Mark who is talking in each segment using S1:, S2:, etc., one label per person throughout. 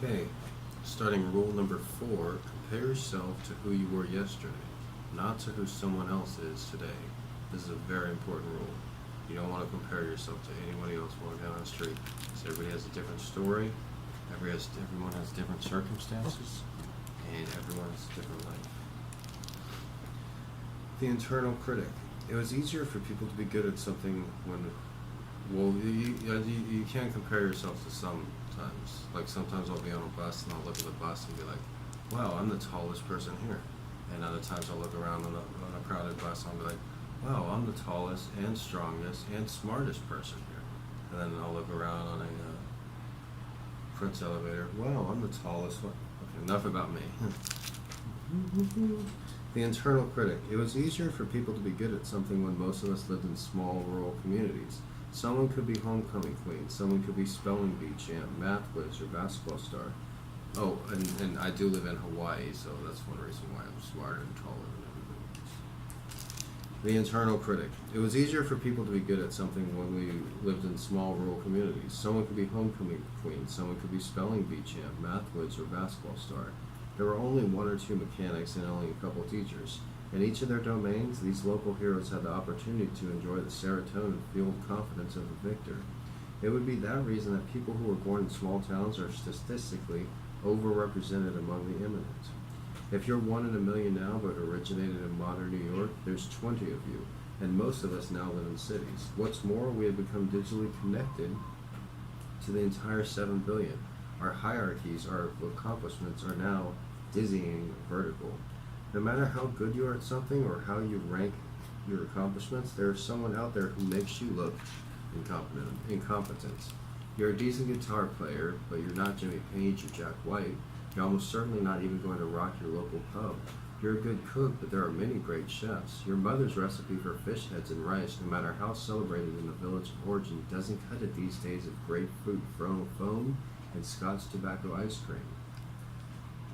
S1: Okay, starting rule number 4, compare yourself to who you were yesterday, not to who someone else is today. This is a very important rule. You don't want to compare yourself to anybody else walking down the street. So everybody has a different story, everyone has different circumstances, and everyone has a different life. The internal critic. It was easier for people to be good at something when, well, you can't compare yourself to sometimes. Like sometimes I'll be on a bus and I'll look at the bus and be like, wow, I'm the tallest person here. And other times I'll look around on a crowded bus and I'll be like, wow, I'm the tallest and strongest and smartest person here. And then I'll look around on a Prince elevator, wow, I'm the tallest one. Okay, enough about me. The internal critic. It was easier for people to be good at something when most of us lived in small rural communities. Someone could be homecoming queen, someone could be spelling bee champ, math whiz, or basketball star. Oh, and I do live in Hawaii, so that's one reason why I'm smarter and taller than everybody else. The internal critic. It was easier for people to be good at something when we lived in small rural communities. Someone could be homecoming queen, someone could be spelling bee champ, math whiz, or basketball star. There were only one or two mechanics and only a couple teachers. In each of their domains, these local heroes had the opportunity to enjoy the serotonin-fueled confidence of a victor. It would be that reason that people who were born in small towns are statistically overrepresented among the eminent. If you're one in a million now but originated in modern New York, there's 20 of you, and most of us now live in cities. What's more, we have become digitally connected to the entire 7 billion. Our hierarchies, our accomplishments are now dizzying vertical. No matter how good you are at something or how you rank your accomplishments, there's someone out there who makes you look incompetent. You're a decent guitar player, but you're not Jimmy Page or Jack White. You're almost certainly not even going to rock your local pub. You're a good cook, but there are many great chefs. Your mother's recipe for fish heads and rice, no matter how celebrated in the village of origin, doesn't cut it these days of grapefruit foam and Scotch tobacco ice cream.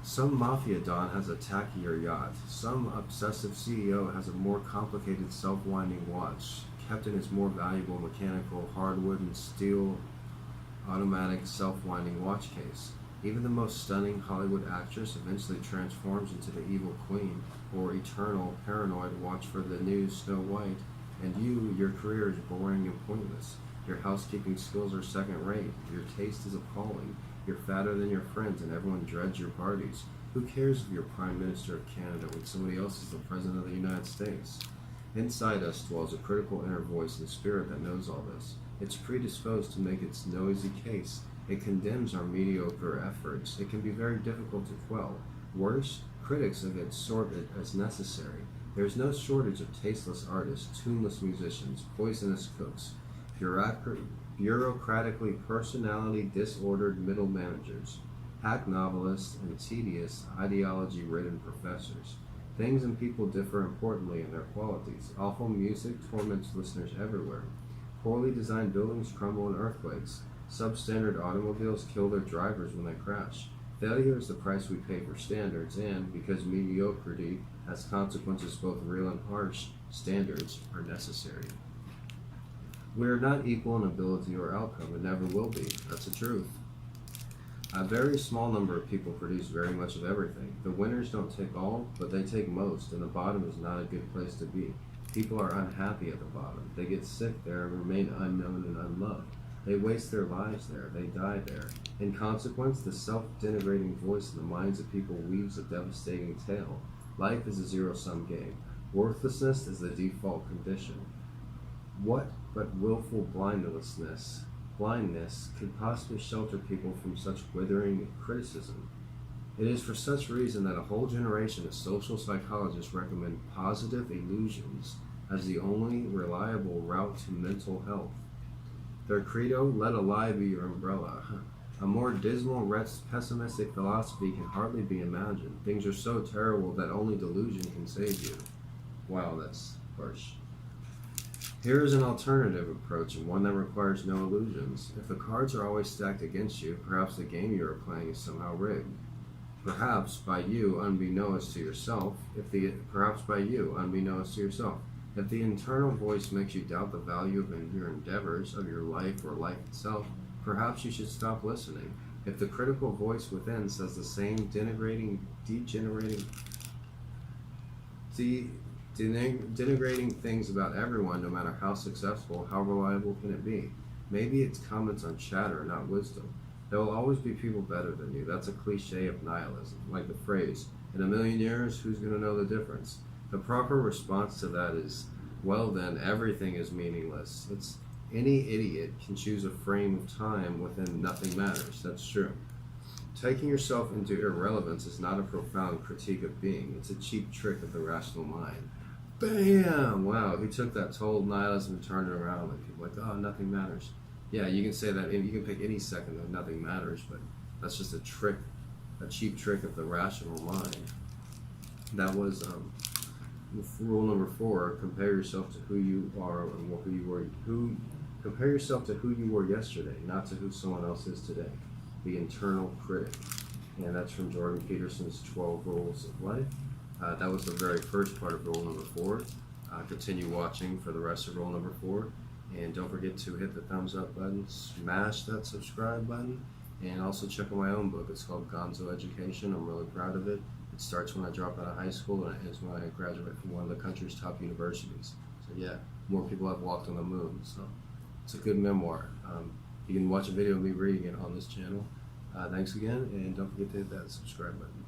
S1: Some mafia don has a tackier yacht. Some obsessive CEO has a more complicated self-winding watch. Captain is more valuable mechanical, hardwood and steel automatic self-winding watch case. Even the most stunning Hollywood actress eventually transforms into the evil queen or eternal paranoid watch for the new Snow White. And your career is boring and pointless. Your housekeeping skills are second rate. Your taste is appalling. You're fatter than your friends and everyone dreads your parties. Who cares if you're Prime Minister of Canada when somebody else is the President of the United States? Inside us dwells a critical inner voice and spirit that knows all this. It's predisposed to make its noisy case. It condemns our mediocre efforts. It can be very difficult to quell. Worse, critics of it sort it as necessary. There is no shortage of tasteless artists, tuneless musicians, poisonous cooks, bureaucratically personality disordered middle managers, hack novelists, and tedious ideology-ridden professors. Things and people differ importantly in their qualities. Awful music torments listeners everywhere. Poorly designed buildings crumble in earthquakes. Substandard automobiles kill their drivers when they crash. Failure is the price we pay for standards, and because mediocrity has consequences both real and harsh, standards are necessary. We are not equal in ability or outcome, and never will be. That's the truth. A very small number of people produce very much of everything. The winners don't take all, but they take most, and the bottom is not a good place to be. People are unhappy at the bottom. They get sick there and remain unknown and unloved. They waste their lives there. They die there. In consequence, the self-denigrating voice in the minds of people weaves a devastating tale. Life is a zero-sum game. Worthlessness is the default condition. What but willful blindness could possibly shelter people from such withering criticism? It is for such reason that a whole generation of social psychologists recommend positive illusions as the only reliable route to mental health. Their credo, let a lie be your umbrella. A more dismal, pessimistic philosophy can hardly be imagined. Things are so terrible that only delusion can save you. Wow, that's harsh. Here is an alternative approach, and one that requires no illusions. If the cards are always stacked against you, perhaps the game you are playing is somehow rigged. Perhaps by you, unbeknownst to yourself, if the internal voice makes you doubt the value of your endeavors, of your life or life itself, perhaps you should stop listening. If the critical voice within says the same denigrating things about everyone, no matter how successful, how reliable can it be? Maybe it's comments on chatter, not wisdom. There will always be people better than you. That's a cliche of nihilism, like the phrase, in a million years, who's going to know the difference? The proper response to that is, well then, everything is meaningless. Any idiot can choose a frame of time within nothing matters. That's true. Taking yourself into irrelevance is not a profound critique of being. It's a cheap trick of the rational mind. Bam! Wow, he took that total nihilism and turned it around. Like people are like, oh, nothing matters. Yeah, you can say that. You can pick any second that nothing matters, but that's just a trick, a cheap trick of the rational mind. That was rule number 4. Compare yourself to who you are and who you were. Compare yourself to who you were yesterday, not to who someone else is today. The internal critic. And that's from Jordan Peterson's 12 Rules of Life. That was the very first part of rule number 4. Continue watching for the rest of rule number 4. And don't forget to hit the thumbs up button, smash that subscribe button, and also check out my own book. It's called Gonzo Education. I'm really proud of it. It starts when I drop out of high school and it ends when I graduate from one of the country's top universities. So yeah, more people have walked on the moon. So it's a good memoir. You can watch a video of me reading it on this channel. Thanks again, and don't forget to hit that subscribe button.